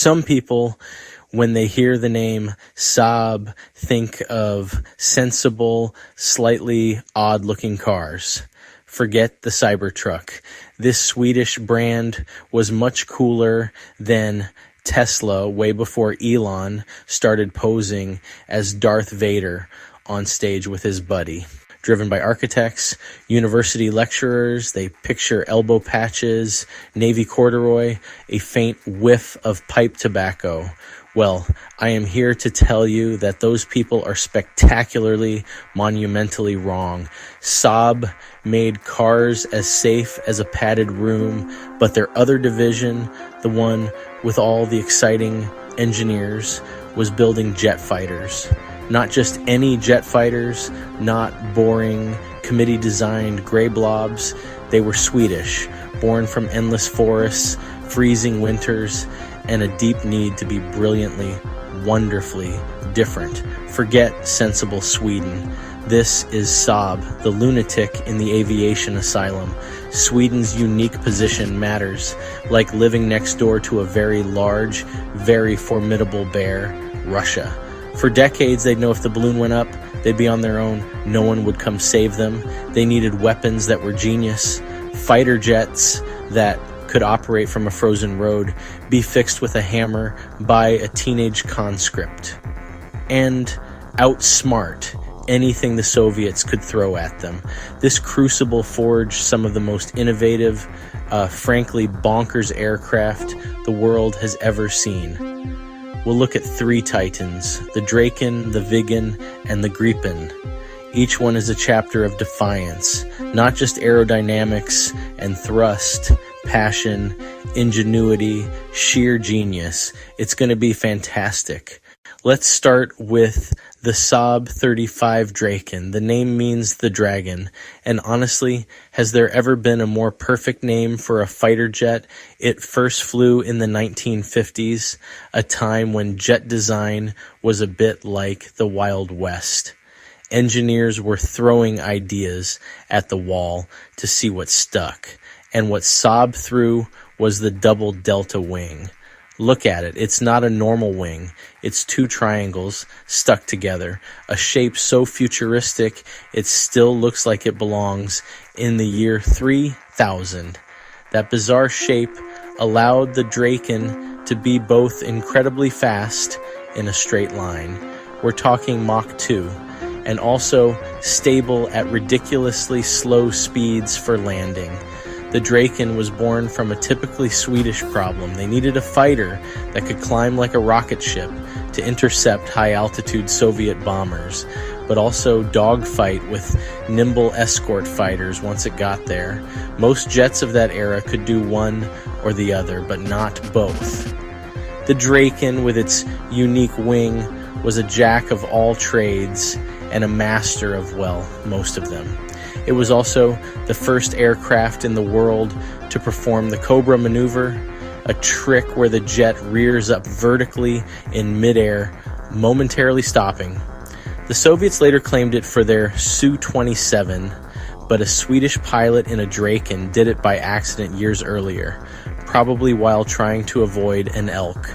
Some people, when they hear the name Saab, think of sensible, slightly odd-looking cars. Forget the Cybertruck. This Swedish brand was much cooler than Tesla way before Elon started posing as Darth Vader on stage with his buddy. Driven by architects, university lecturers, they picture elbow patches, navy corduroy, a faint whiff of pipe tobacco. Well, I am here to tell you that those people are spectacularly, monumentally wrong. Saab made cars as safe as a padded room, but their other division, the one with all the exciting engineers, was building jet fighters. Not just any jet fighters, not boring, committee-designed gray blobs. They were Swedish, born from endless forests, freezing winters, and a deep need to be brilliantly, wonderfully different. Forget sensible Sweden. This is Saab, the lunatic in the aviation asylum. Sweden's unique position matters, like living next door to a very large, very formidable bear, Russia. For decades, they'd know if the balloon went up, they'd be on their own. No one would come save them. They needed weapons that were genius, fighter jets that could operate from a frozen road, be fixed with a hammer by a teenage conscript, and outsmart anything the Soviets could throw at them. This crucible forged some of the most innovative, frankly bonkers aircraft the world has ever seen. We'll look at three titans, the Draken, the Viggen, and the Gripen. Each one is a chapter of defiance, not just aerodynamics and thrust, passion, ingenuity, sheer genius. It's going to be fantastic. Let's start with the Saab 35 Draken. The name means the dragon. And honestly, has there ever been a more perfect name for a fighter jet? It first flew in the 1950s, a time when jet design was a bit like the Wild West. Engineers were throwing ideas at the wall to see what stuck. And what Saab threw was the double delta wing. Look at it. It's not a normal wing. It's two triangles stuck together, a shape so futuristic it still looks like it belongs in the year 3000. That bizarre shape allowed the Draken to be both incredibly fast in a straight line. We're talking Mach 2, and also stable at ridiculously slow speeds for landing. The Draken was born from a typically Swedish problem. They needed a fighter that could climb like a rocket ship to intercept high-altitude Soviet bombers, but also dogfight with nimble escort fighters once it got there. Most jets of that era could do one or the other, but not both. The Draken, with its unique wing, was a jack of all trades and a master of, well, most of them. It was also the first aircraft in the world to perform the Cobra maneuver, a trick where the jet rears up vertically in midair, momentarily stopping. The Soviets later claimed it for their Su-27, but a Swedish pilot in a Draken did it by accident years earlier, probably while trying to avoid an elk.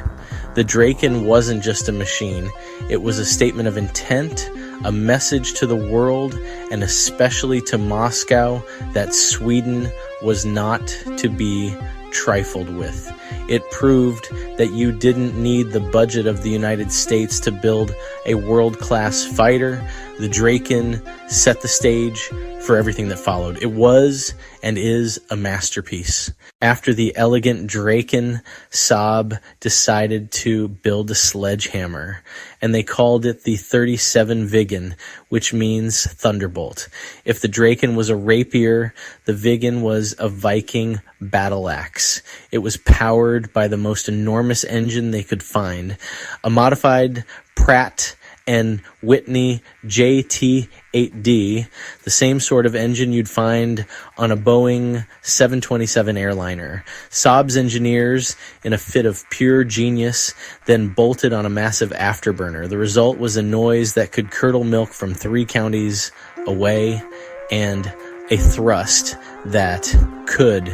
The Draken wasn't just a machine, it was a statement of intent, a message to the world, and especially to Moscow, that Sweden was not to be trifled with. It proved that you didn't need the budget of the United States to build a world-class fighter. The Draken set the stage for everything that followed. It was and is a masterpiece. After the elegant Draken, Saab decided to build a sledgehammer, and they called it the 37 Viggen, which means thunderbolt. If the Draken was a rapier, the Viggen was a Viking battle axe. It was powered by the most enormous engine they could find, a modified Pratt and Whitney JT-8D, the same sort of engine you'd find on a Boeing 727 airliner. Saab's engineers, in a fit of pure genius, then bolted on a massive afterburner. The result was a noise that could curdle milk from 3 counties away, and a thrust that could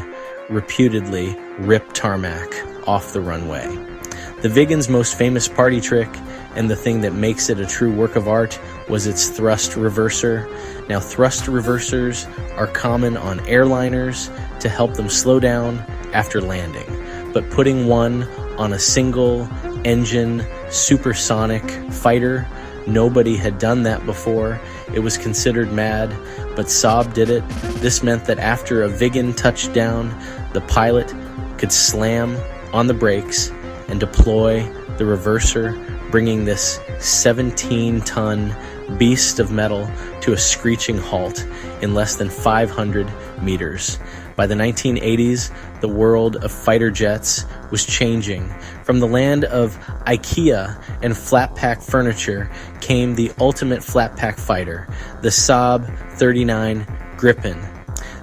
reputedly rip tarmac off the runway. The Viggen's most famous party trick, and the thing that makes it a true work of art, was its thrust reverser. Now, thrust reversers are common on airliners to help them slow down after landing, but putting one on a single engine supersonic fighter, nobody had done that before. It was considered mad, but Saab did it. This meant that after a Viggen touchdown, the pilot could slam on the brakes and deploy the reverser, bringing this 17-ton beast of metal to a screeching halt in less than 500 meters. By the 1980s, the world of fighter jets was changing. From the land of IKEA and flat-pack furniture came the ultimate flat-pack fighter, the Saab 39 Gripen.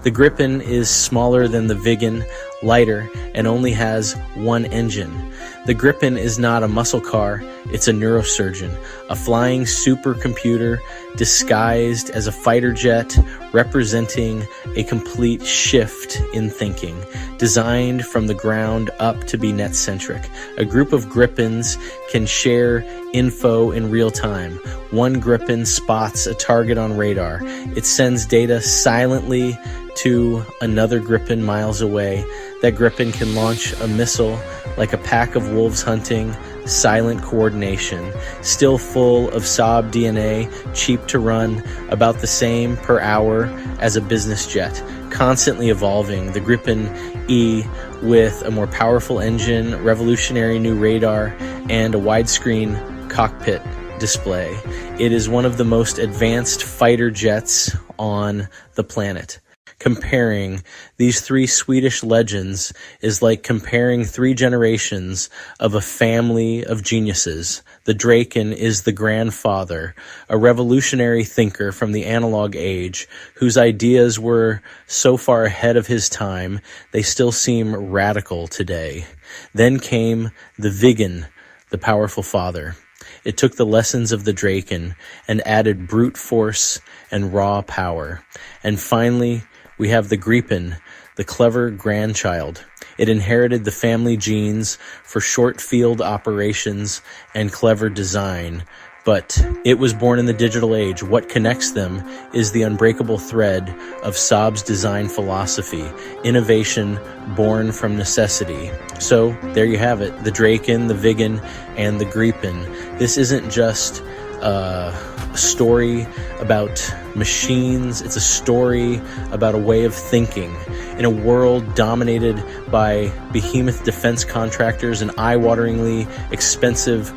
The Gripen is smaller than the Viggen, lighter, and only has one engine. The Gripen is not a muscle car, it's a neurosurgeon, a flying supercomputer disguised as a fighter jet, representing a complete shift in thinking, designed from the ground up to be net-centric. A group of Gripens can share info in real time. One Gripen spots a target on radar. It sends data silently to another Gripen miles away. That Gripen can launch a missile like a pack of wolves hunting, silent coordination, still full of Saab DNA, cheap to run, about the same per hour as a business jet, constantly evolving. The Gripen E, with a more powerful engine, revolutionary new radar, and a widescreen cockpit display. It is one of the most advanced fighter jets on the planet. Comparing these three Swedish legends is like comparing three generations of a family of geniuses. The Draken is the grandfather, a revolutionary thinker from the analog age, whose ideas were so far ahead of his time, they still seem radical today. Then came the Viggen, the powerful father. It took the lessons of the Draken and added brute force and raw power. And finally, we have the Gripen, the clever grandchild. It inherited the family genes for short field operations and clever design, but it was born in the digital age. What connects them is the unbreakable thread of Saab's design philosophy, innovation born from necessity. So there you have it, the Draken, the Viggen, and the Gripen. This isn't just a story about machines, it's a story about a way of thinking. In a world dominated by behemoth defense contractors and eye-wateringly expensive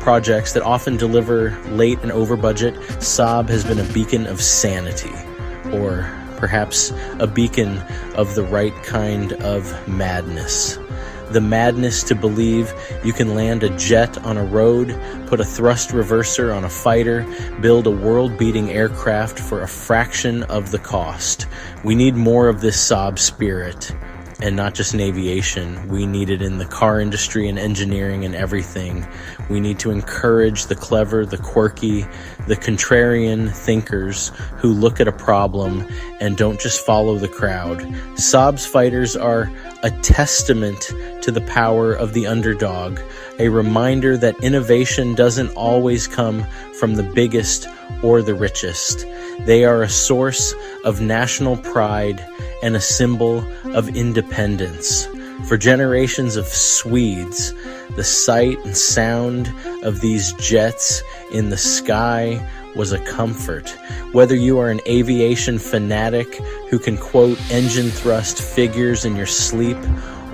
projects that often deliver late and over budget, Saab has been a beacon of sanity, or perhaps a beacon of the right kind of madness. The madness to believe you can land a jet on a road, put a thrust reverser on a fighter, build a world-beating aircraft for a fraction of the cost. We need more of this Saab spirit, and not just in aviation. We need it in the car industry and engineering and everything. We need to encourage the clever, the quirky, the contrarian thinkers who look at a problem and don't just follow the crowd. Saab's fighters are a testament to the power of the underdog, a reminder that innovation doesn't always come from the biggest or the richest. They are a source of national pride and a symbol of independence. For generations of Swedes, the sight and sound of these jets in the sky was a comfort. Whether you are an aviation fanatic who can quote engine thrust figures in your sleep,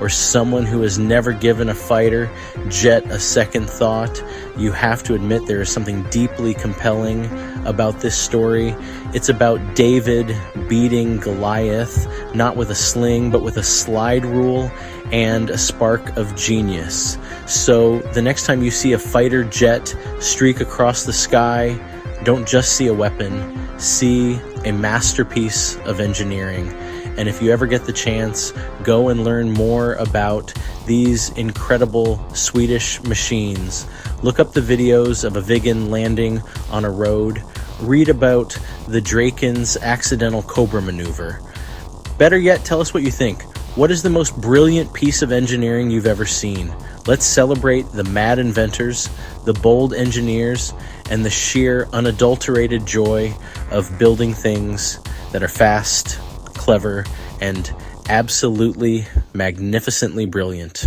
or someone who has never given a fighter jet a second thought, you have to admit there is something deeply compelling about this story. It's about David beating Goliath, not with a sling, but with a slide rule and a spark of genius. So the next time you see a fighter jet streak across the sky, don't just see a weapon, see a masterpiece of engineering. And if you ever get the chance, go and learn more about these incredible Swedish machines. Look up the videos of a Viggen landing on a road. Read about the Draken's accidental Cobra maneuver. Better yet, tell us what you think. What is the most brilliant piece of engineering you've ever seen? Let's celebrate the mad inventors, the bold engineers, and the sheer unadulterated joy of building things that are fast, clever, and absolutely magnificently brilliant.